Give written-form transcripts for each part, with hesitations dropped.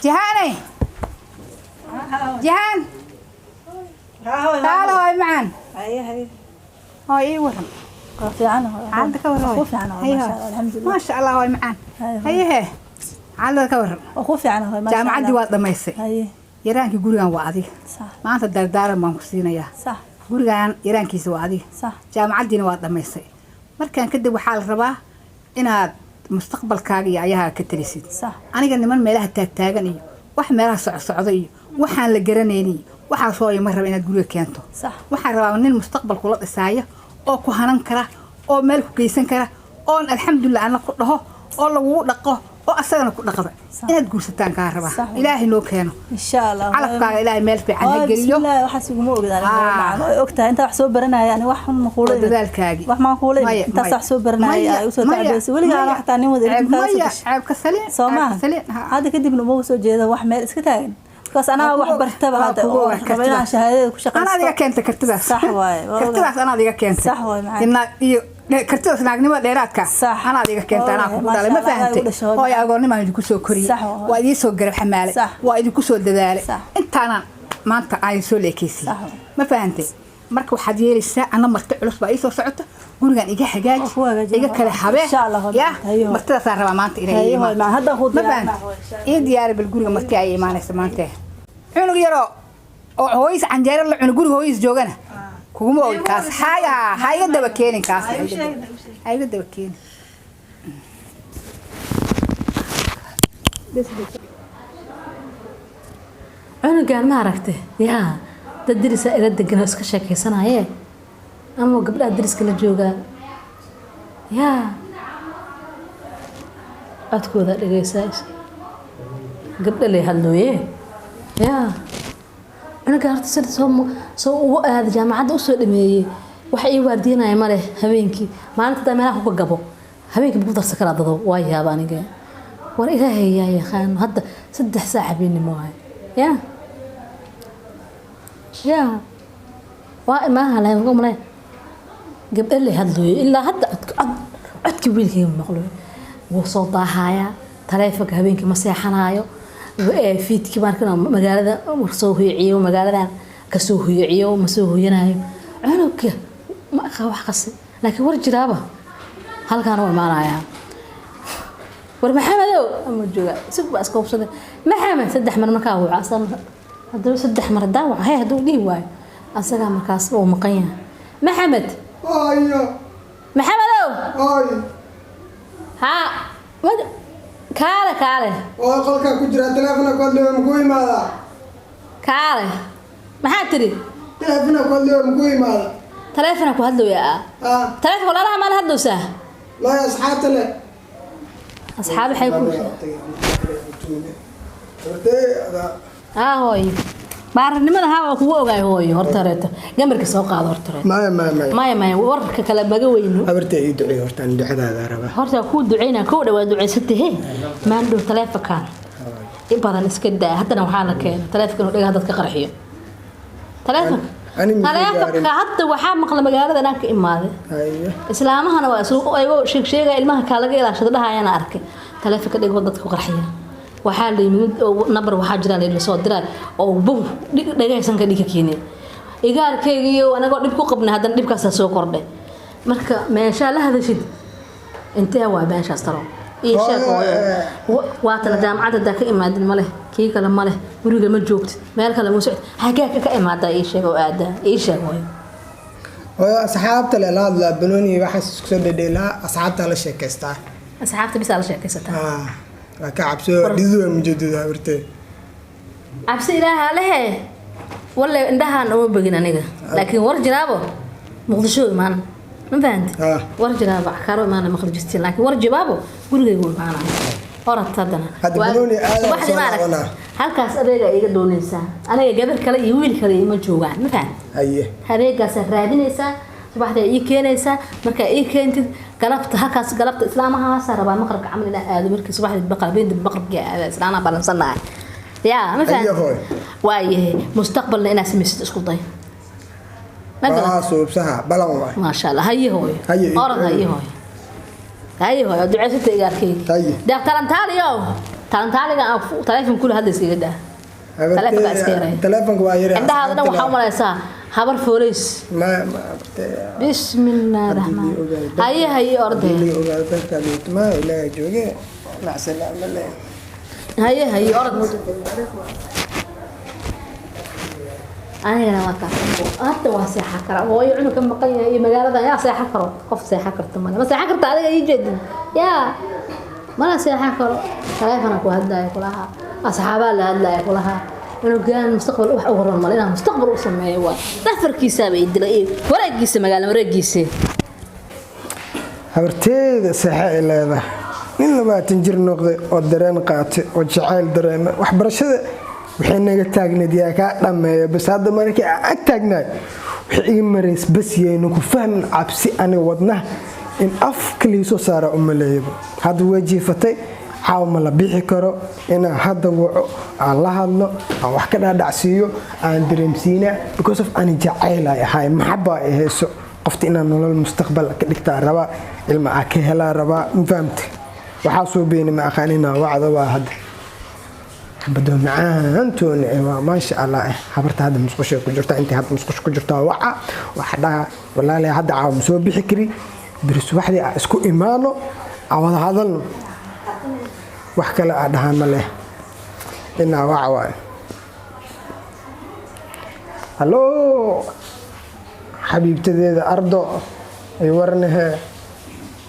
جهاني جهان تعال هاي معان هي هاي ورم في عنه عندك ورم خوفي عنه ما شاء الله الحمد لله ما شاء الله هاي معان هي عندك ورم خوفي عنه ما شاء الله جامعتي waa dhameysay هي yaraankii gurigan waa adiga صح maanta dardaaran baan ku siinayaa صح gurigan yaraankiisa waa adiga صح jaamacadiina waa dhameysay markaan kadib waxaa la rabaa inaad mustaqbalkaaga iyo ayaha ka talisid صح aniga niman meelaha taagtaagan iyo wax meelaha socda iyo waxaan la garanaynin waxa soo yimid raba inaad guriga keento صح waxaan rabaa nin mustaqbalku la dhisaayo oo ku hanan kara oo meel ku geysan kara oo alxamdulillah ana ku dhaho oo lagu dhaqo oo asagana ku dhaqada inaad guursataan ka rabaa ilaahay noo keeno insha Allah calafkaaga ilaahay meel fiican ha geliyo bismillah waxa siguma ogdaan macaan ogtahay inta wax soo baranaya ani wax ma quulay dadaalkaagi wax ma quulay inta sax soo baranaya ay soo taageerayso waliga aan wax taan wada inta ceeb ka saliin Soomaa hada kadib noo soo jeeda wax meel iska taagan kaas ana wax bartaba hada rabaa shahaadada ku shaqeysto ana adiga keenta kartidaas sax waay kartidaas ana adiga keenta sax waay macaan inna iyo kartidaas naagnimo dheeraadka ana adiga keenta ana ku dhalay ma fahamtay hooyo agoonnimo aan ku soo koriyay waa idin soo garab xamaale waa idin ku soo dadaalay intaana maanta ay soo leekeysay ma fahamtay marka waxaad yeelaysaa ana marti culus baa ii soo socota gurigan iga hagaaj iga kala habeen ya martidaas aan rabaa maanta inay ma hadda khud ii diyaar bil guriga marti ay iimaanaysa maanta cunug yaro oo hooyis canjeero la cunug guriga hooyis joogana kuma ool kaas haya daba keenin kaas haya daba keenin cunugan ma aragtay yaa dad dirisa ila degan iska sheekaysanaaye ama gabdhaha diriska la joogaa yaa codkooda dhegaysaa gabdha lay hadlooye yaa cunugan horta sida soo ugu aada jaamacadda usoo dhameeyey waxa ii waardiinaya male habeenkii maalinta daa meelaha ku gabo habeenkii ku darsa kala dado waa yaaba aniga war ilaahay yaa yaqaan hadda 3 saac habeenimo waay yaa yaa waa ma haleen qomle gabdha lay hadlooye ilaa hadda codki wiilkayga maqlo wuu soo daahaya taleefanka habeenkii ma seexanaayo fiidkii markana magaalada soo hoyciyo magaaladan ka soo hoyciyo ma soo hoyanayo cunugga ma wax qasay laakiin war jiraaba halkaan waa maanaya war maxamedow ama jooga si baa iska hubsada maxamed 3 mar markaa uu casan haduu 3 mar daawac hay haduu dhii waayo asaga markaas uu maqan yahay maxamed ayo maxamedow ayo ha kaale oo qolka ku jira telefoonka ku hadlayo ma ku imaada kaale maxaa tiri telefoonka ku hadlayo ma ku imaada telefoonka ku hadlayo telefoonka la ma hadloosaa la asxaabta le asxaab waxay ku hooy baaranimada haa kugu ogaay hooyo horta reeto gamarka soo qaado horta reeto maya warka kala baga weyno abarta ii ducay horta aan ducadaada raba horta ku duceyna ku dhawaad duceysatay maan dhow telefoonka in badan iska daa hadana waxa la keenay telefoonka dhiga dadka qarxiyo telefoonka hadda waxa maqla magaalada dhanka imaaday islaamahana waa soo aygo sheegay ilmaha ka laga ilaashado dhahayana arkay telefoonka dhigo dadka qarxiyo waxaa la yimid number waxaa jiraan la soo diray oo bug dhagaysan ka dhigi keenay igaalkayga iyo anaga dib ku qabnay hadan dibkaas soo kordhay marka meesha la hadashid intee waa meeshaas taro iyo sheeko waa tan jaamacadda ka imaadin male kii kale male guriga ma joogto meel kale ma socdo hagaa ka imaada iyo sheego aada iyo sheego oo asxaabta la hadla banooni waxa isku soo dhadheela asxaabta la sheekaystaa asxaabta bis la sheekaystaa كعبسو ديزو مجددا ورتي عبسي إلها له ولا عندها نو بجينا نيجا لكن ورجلابه مقدشو مان ما فهمت ورجلابه كارو مان مخرج جستين لكن ورجلابه قول لي يقول معنا ورت صدنا واحد ما عرف هالكاس أبيك إيجا دون إنسان أنا جابر كلا يويل كلا يمجوعان ما فهمت أيه هذيك سفرادين إنسان صباح ده إيكينيسا مركا إيكينت قلبت هكاس قلبت إسلامها صار بقى مقرب عملنا هذا مركز صباح البقر بين البقر جاء إسلامنا بلنصنا يا ما فهمت وايه مستقبل لنا سميست اسكتي ما صوب سها بلان ما شاء الله هي هو أرض هي هو دعيت تيجاركي دكتور أنت اليوم taantaaliga aan telefoon kula hadda iskaga daa telefoonka iska yaray telefoonka waa yaray indhaha dhan waxa u malaysaa habar fooliis ma bismillaahir rahmaanir haye orday ma ilaahay jooge la salaam alayhi haye orday أنا ما كان حتى واسيحة كرا هو يعنو كم مقيم مجال يا سيحة كرا قف سيحة كرت ما سيحة كرت على يجد يا ما سيحة كرا كيف أنا كهدا يقولها أصحابها لا هدا يقولها إنه كان مستقبل أو أورا ما لنا مستقبل وصل هو تفر كيسة بيد لقيه ولا كيسة مجال ولا كيسة هبرتي سيحة إلا هذا من لما تنجر نقضي ودرين قات وجعل درين وحبرشة waxay naga taagnayd ka dhameeyo bas hadda markii aan taagnay wixii mareys bas yeeno ku fahmin cabsi ani wadna in af kaliiso saara umaleeyo hadda wajiifatay xaw ma la bixi karo ina hadda waco aan la hadlo aan wax ka dhaadhacsiiyo aan dareemsiina because of ani jacaylay ahay maxaba ay heeso qofta inaan nolol mustaqbal ka dhigtaa raba ilma ka helaa raba fahamti waxa soo beenay ma aqaanina wacdo waa hadda بدو معاه أنتون ما شاء الله حبرت هذا مسقش كجرتا أنت هذا مسقش كجرتا وقع وحدا ولا لا هذا عاو مسوي بحكري برس واحد اسكو إيمانه أو هذا وحكى له هذا ماله إنه وعوا هلو حبيبتي ذي أرضه يورنها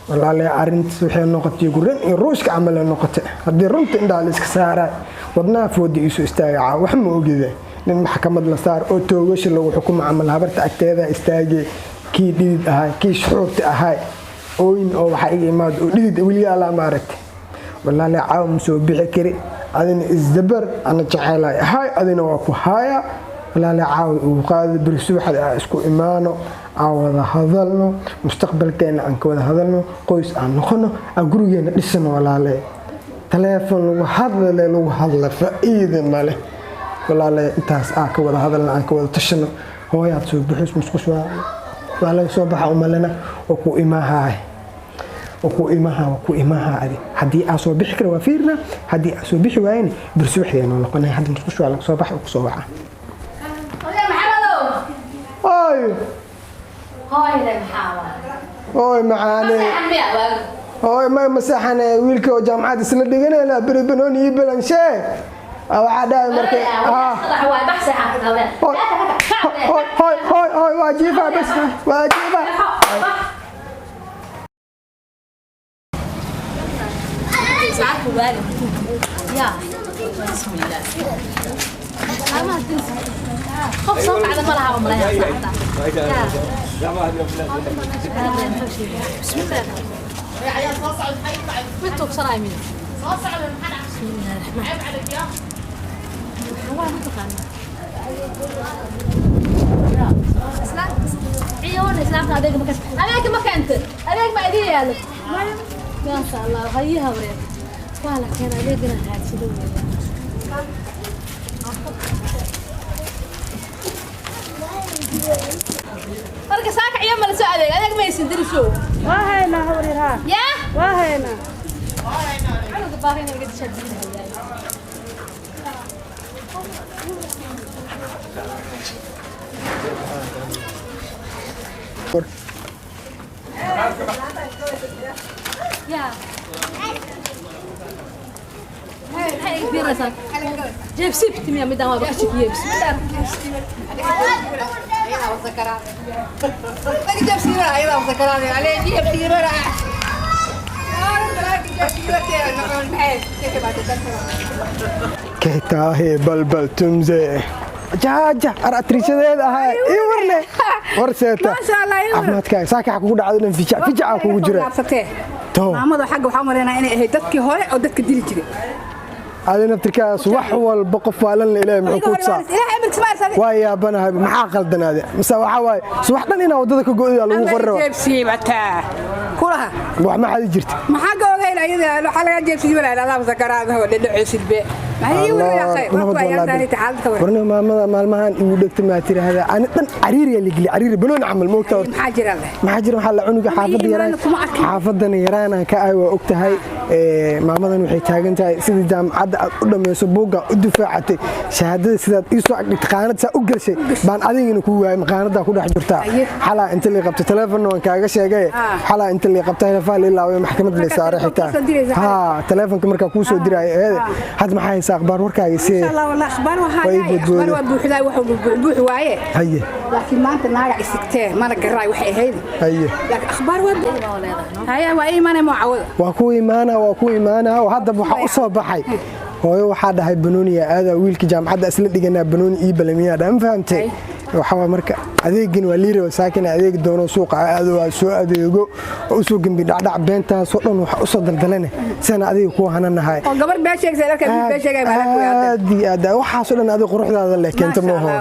والله لا أرنت وحين نقطة يقولون الروش عمل النقطة هذه رنت عند عليك سارة ودنا فودي يسوي استاجع وحمو جذا لأن محكمة الصار أوتو وش لو حكومة عمل هبرت أكتذا استاجي كي ديد هاي كي شحوت هاي أوين أو حقيقي ما ديد ولي على مارك والله لا عاوم سو بحكري أذن الزبر أنا جعلها هاي أذن وقو هاي والله لا عاوم وقاد برسوح اسكو إيمانه عوض هذلنا مستقبل كان عن كذا هذلنا قيس عن نخنا أجرينا لسنا ولا لا تلفون وهذا لو هذا فإذا ما له ولا لا انتهى كذا هذلنا عن كذا تشنا هو يعطي بحس مسكوش ولا يصبح عملنا وكو إماها وكو إماها هذه هدي أسوأ بحكر وفيرنا هدي أسوأ بحوين برسوح يعني نقولنا حد مسكوش ولا صباح وصباح أيوه هاي معاني هاي ما مسحنا ويلكو جامعات السنة دقيقة لا بريبنوني يبلن شيء أو عدا مركي هاي واجبها بس واجبها بسم الله خف صوت على مرها ومرها بسم الله وانتو بصراحة مين بسم الله الرحمن الرحيم عيون اسلام هذيك مكان هذيك مكانت هذيك ما ادري يا ما شاء الله غيها وريت والله كان هذيك انا هاد شنو marka saaka ciyaar mala soo adeeg ma aysan diriso waa hayna hawriha ya waa hayna aniga baaqina iga shadinaya ya هاي كبيرة صار جيب سبت مية مدام أبغى أشوف جيب سبت أيوة وذكرها تجي جيب سيرة أيوة وذكرها عليه جيب سيرة كهتاهي بلبل تمزي جاجا أراتريشة هذا هاي إيه ورني ورسيتا ما شاء الله إيه أحمد كاي ساكي حكوا عدنا في جاء كوجو جرا تو محمد حق وحمرنا إني هي دتك هوري أو دتك ديري جري هذا نبتركها صباح والبقف فعلن إلى معكوت صار ويا بنا محاقل دنا مسوي حواي صباح دنا ودتك جوي على وقرر جيب سيبتها كلها ما حد جرت ما حق ولا إذا حلقة جيب سيبتها لا ذكر هذا هو اللي دعي سلبي warna maamada maalmahan igu dhegta ma tiraahdaa ani dhan cariir ya ligli cariir baloon camal moogta maxaa jira waxa la cunuga xaafadana yaraan ka ay waa ogtahay maamadan waxay taagan tahay sidii jaamacadda aad u dhameyso buuga u difaacatay shahaadada sidaad ii soo agdhigtay qaanad saa u gashay baan adigina ku waayay qaanada ku dhex jirtaa xalaa inta la qabtay telefoon waan kaaga sheegay xalaa inta la qabtay telefoon la laaway maxkamad la saaray xitaa ha telefoonka marka ku soo diray had maxay haysaa akhbaar warkaaga si Allah wallahi akhbaar waa buuxday waxa buux waaye haye laakiin maanta naaga isigtee mana garay waxay ahayd haye laakiin akhbaar waa haye waa iimaanay mucaawada waa ku iimaana oo hadda waxa u soo baxay hooyo waxaa dhahay banooniya aada wiilka jaamacadda isla dhiganaa banooni ii balamiyaa dhan fahamtay waxa marka adeegin waa liiro saakin adeeg doono suuqa aado waa soo adeego oo soo gambi dhacdhac beentaas oo dhan waxa u soo daldalane sana adeeg ku hananahay oo gabar baa sheegtay halka baa sheegay aada waxa soo dhan adeeg quruxdaada leh keenta ma aha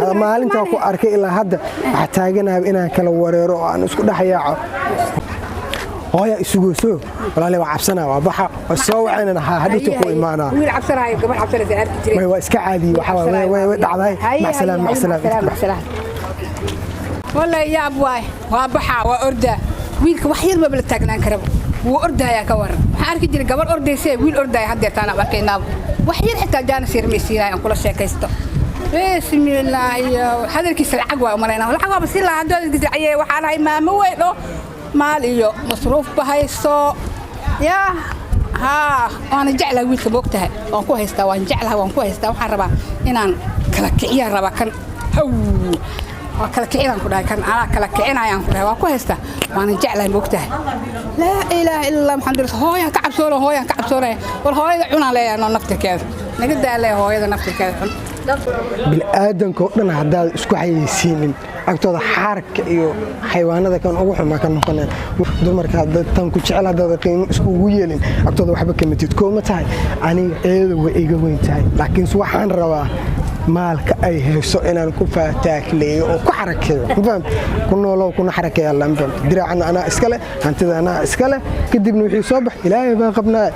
waa maalinta ku arkay ilaa hadda waxa taaganahay inaan kala wareero oo aan isku dhaxyaaco hooya isugu soo walaal waa cabsana waa baxa soo wacayna hadhito ku imaana wiil cabsanahay gabar cabsanaysa arki jiray waa iska caadi waxa way dhacday maxsalaam wallahi yaab waa baxa waa orda wiilka wax yar ma bala taagnaan karaba wuu ordaya ka waran waxa arki jiray gabar ordaysa wiil ordaya hadda taana arkayna wax yar xitaa jaan sirmaysiinay aan kula sheekaysto bismillah hadalkiisa lacag waa mareena lacag waa basi la hadoo diciyay waxaan hay maamo weedo maal iyo masruuf bahayso ya ha waan jeclaa wiilka boogtahay waan ku haystaa waxaan rabaa inaan kala kiciya raba kan waa kala kicinaan ku dhahay kan ana kala kicinayaan ku dhahay waan ku haystaa waan jeclaa boogtahay laa ilaaha illa allah muhammad hooyan ka cabsoonay wal hooyada cunaan leeyahay naftirkeeda naga daalay hooyada naftirkeeda cun bilaadanka dhan hadaad isku xayeysiinin agtooda xaarka iyo xayawaanada kan ugu xuma ka noqoneen dumarka tan ku jecel hadaad qiimo isku yeelin agtooda waxba kama tid kooma tahay aniga eedo way iga weyn tahay laakiin waxaan rabaa maalka ay hayso inaan ku faataakleeyo oo ku xarakeeyo fahmt ku noolow kuna xarakeeyo alla fahmt diracana ana iskale hantida ana iskale kadibna wixii soo bax ilaahay baan qabnaa